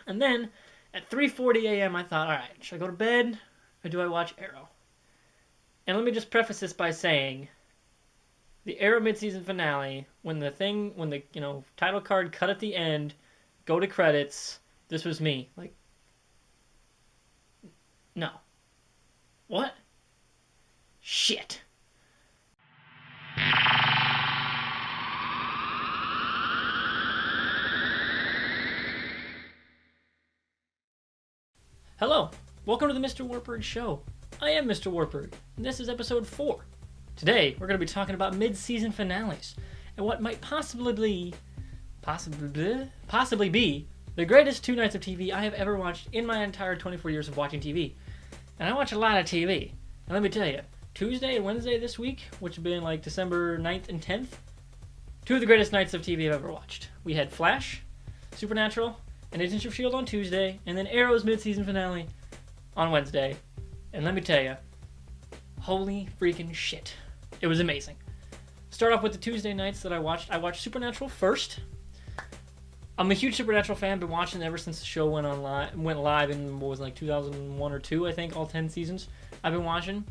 And then at 3:40 a.m. I thought, all right, should I go to bed or do I watch Arrow? And let me just preface this by saying, the Arrow mid-season finale, when the title card cut at the end, go to credits, this was me. Like, no. What? Shit. Hello, welcome to the MrWartburg show. I am MrWartburg, and this is episode 4. Today, we're going to be talking about mid-season finales, and what might possibly be the greatest 2 nights of TV I have ever watched in my entire 24 years of watching TV. And I watch a lot of TV, and let me tell you, Tuesday and Wednesday this week, which have been like December 9th and 10th, 2 of the greatest nights of TV I've ever watched. We had Flash, Supernatural, and Agents of S.H.I.E.L.D. on Tuesday, and then Arrow's mid-season finale on Wednesday. And let me tell you, holy freaking shit. It was amazing. Start off with the Tuesday nights that I watched. I watched Supernatural first. I'm a huge Supernatural fan. Been watching it ever since the show went live in, what was it, like 2001 or 2, I think, all 10 seasons I've been watching.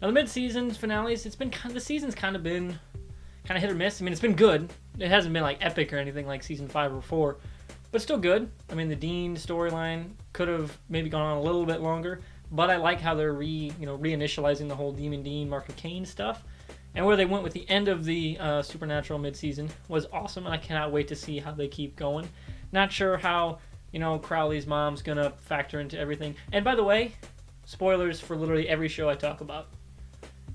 Now the mid-season finales, the season's kind of been hit or miss. I mean, it's been good. It hasn't been like epic or anything like season 5 or 4, but still good. I mean, the Dean storyline could have maybe gone on a little bit longer, but I like how they're reinitializing the whole Demon Dean, Mark of Cain stuff. And where they went with the end of the Supernatural mid-season was awesome, and I cannot wait to see how they keep going. Not sure how, Crowley's mom's going to factor into everything. And by the way, spoilers for literally every show I talk about.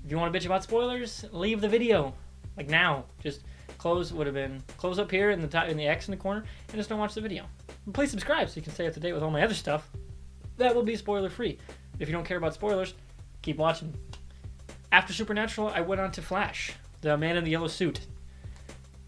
If you want to bitch about spoilers, leave the video. Like now. Just close up here in the X in the corner, and just don't watch the video. And please subscribe so you can stay up to date with all my other stuff. That will be spoiler-free. If you don't care about spoilers, keep watching. After Supernatural, I went on to Flash, the man in the yellow suit.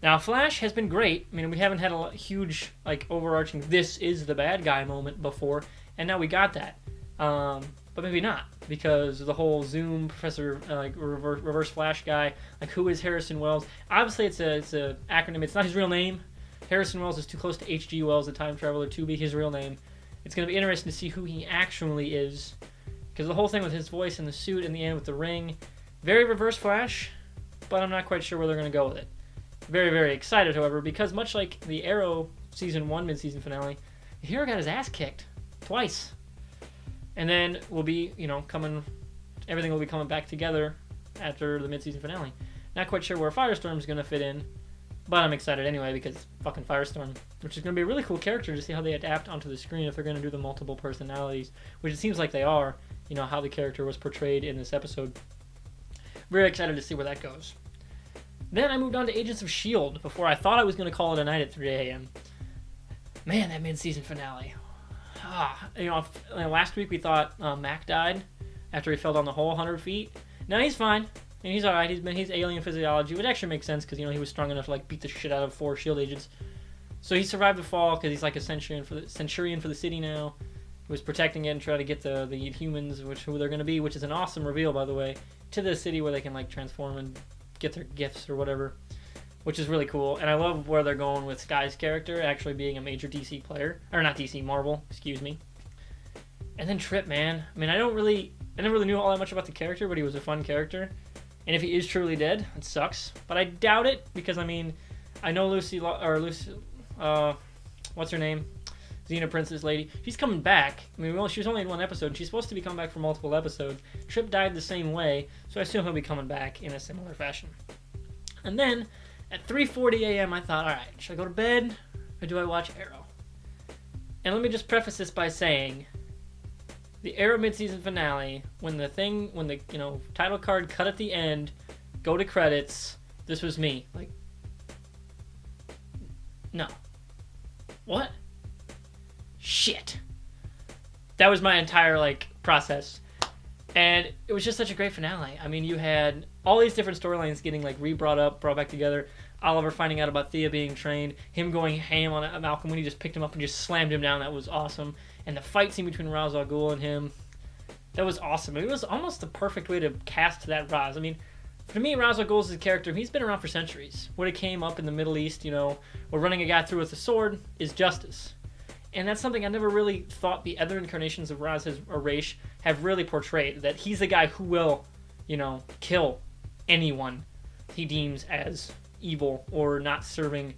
Now, Flash has been great. I mean, we haven't had a huge, overarching, this is the bad guy moment before, and now we got that. But maybe not, because the whole Zoom Professor, reverse Flash guy, who is Harrison Wells? Obviously, it's a acronym. It's not his real name. Harrison Wells is too close to H.G. Wells, the time traveler, to be his real name. It's going to be interesting to see who he actually is, because the whole thing with his voice and the suit in the end with the ring, very Reverse Flash, but I'm not quite sure where they're going to go with it. Very, very excited, however, because much like the Arrow Season 1 mid-season finale, the hero got his ass kicked twice. And then we'll be, everything will be coming back together after the mid-season finale. Not quite sure where Firestorm's going to fit in, but I'm excited anyway because it's fucking Firestorm, which is going to be a really cool character to see how they adapt onto the screen if they're going to do the multiple personalities, which it seems like they are, how the character was portrayed in this episode. Very excited to see where that goes. Then I moved on to Agents of S.H.I.E.L.D. before I thought I was going to call it a night at 3 a.m. Man, that mid-season finale. Last week we thought Mac died after he fell down the hole 100 feet. Now he's fine. And he's alright. He's alien physiology, which actually makes sense because, he was strong enough to, beat the shit out of 4 S.H.I.E.L.D. agents. So he survived the fall because he's like a centurion for the city now. He was protecting it and trying to get the humans, who they're going to be, which is an awesome reveal, by the way, to the city where they can, transform and get their gifts or whatever, which is really cool. And I love where they're going with Skye's character actually being a major DC player. Or not DC, Marvel, excuse me. And then Trip, man. I mean, I never really knew all that much about the character, but he was a fun character. And if he is truly dead, it sucks. But I doubt it, because, I know Lucy, what's her name? Xena Princess lady. She's coming back. I mean, she was only in 1 episode. She's supposed to be coming back for multiple episodes. Trip died the same way, so I assume he'll be coming back in a similar fashion. And then, at 3:40 a.m., I thought, alright, should I go to bed, or do I watch Arrow? And let me just preface this by saying, the Arrow mid-season finale, when the title card cut at the end, go to credits, this was me. No. What? Shit. That was my entire, process. And it was just such a great finale. I mean, you had all these different storylines getting, brought back together. Oliver finding out about Thea being trained. Him going ham on Malcolm when he just picked him up and just slammed him down. That was awesome. And the fight scene between Ra's al Ghul and him. That was awesome. It was almost the perfect way to cast that Ra's. I mean, for me, Ra's al Ghul is a character, he's been around for centuries. When it came up in the Middle East, where running a guy through with a sword is justice. And that's something I never really thought the other incarnations of Raz or Raish have really portrayed. That he's the guy who will, kill anyone he deems as evil or not serving,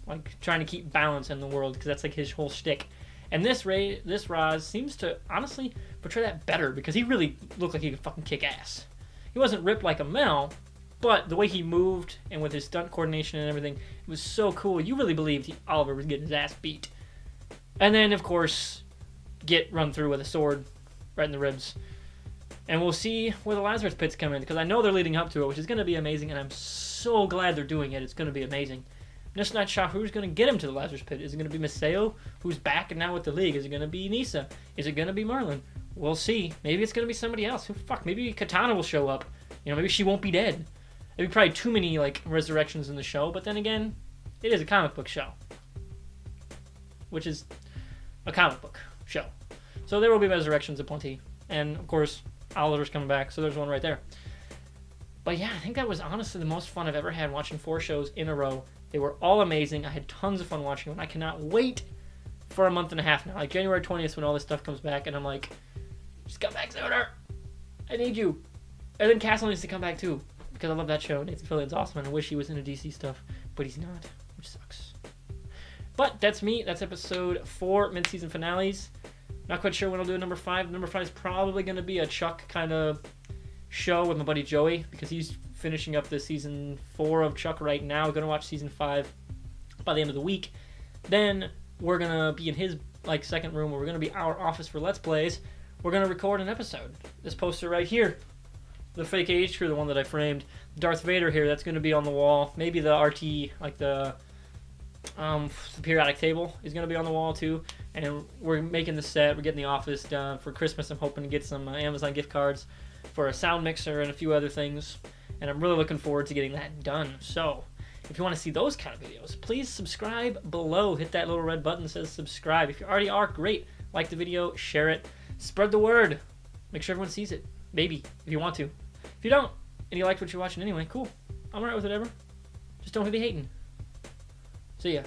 like trying to keep balance in the world, because that's like his whole shtick. And this Raz seems to honestly portray that better, because he really looked like he could fucking kick ass. He wasn't ripped like a Mel, but the way he moved and with his stunt coordination and everything, it was so cool. You really believed Oliver was getting his ass beat. And then, of course, get run through with a sword right in the ribs. And we'll see where the Lazarus Pits come in, because I know they're leading up to it, which is going to be amazing, and I'm so glad they're doing it. It's going to be amazing. I'm just not sure who's going to get him to the Lazarus Pit. Is it going to be Maseo, who's back and now with the League? Is it going to be Nisa? Is it going to be Marlon? We'll see. Maybe it's going to be somebody else. Fuck, maybe Katana will show up. Maybe she won't be dead. There'd be probably too many, resurrections in the show, but then again, it is a comic book show. Which is a comic book show. So there will be resurrections aplenty. And, of course, Oliver's coming back, so there's one right there. But yeah, I think that was honestly the most fun I've ever had watching 4 shows in a row. They were all amazing. I had tons of fun watching them. I cannot wait for a month and a half now. Like January 20th when all this stuff comes back, and I'm like, just come back sooner. I need you. And then Castle needs to come back too, because I love that show. Nathan Fillion's awesome, and I wish he was into DC stuff, but he's not, which sucks. But that's me. That's episode 4, mid-season finales. Not quite sure when I'll do number 5. Number 5 is probably going to be a Chuck kind of show with my buddy Joey, because he's finishing up the season 4 of Chuck right now. We're going to watch season 5 by the end of the week. Then we're going to be in his second room, where we're going to be our office for Let's Plays. We're going to record an episode. This poster right here, the fake age crew, the one that I framed, Darth Vader here, that's going to be on the wall. Maybe the RT, the periodic table is going to be on the wall too. And we're making the set. We're getting the office done for Christmas. I'm hoping to get some Amazon gift cards for a sound mixer and a few other things. And I'm really looking forward to getting that done. So if you want to see those kind of videos, please subscribe below. Hit that little red button that says subscribe. If you already are, great. Like the video, share it, spread the word. Make sure everyone sees it. Maybe, if you want to. If you don't, and you liked what you're watching anyway, cool. I'm alright with whatever. Just don't be hating. See ya.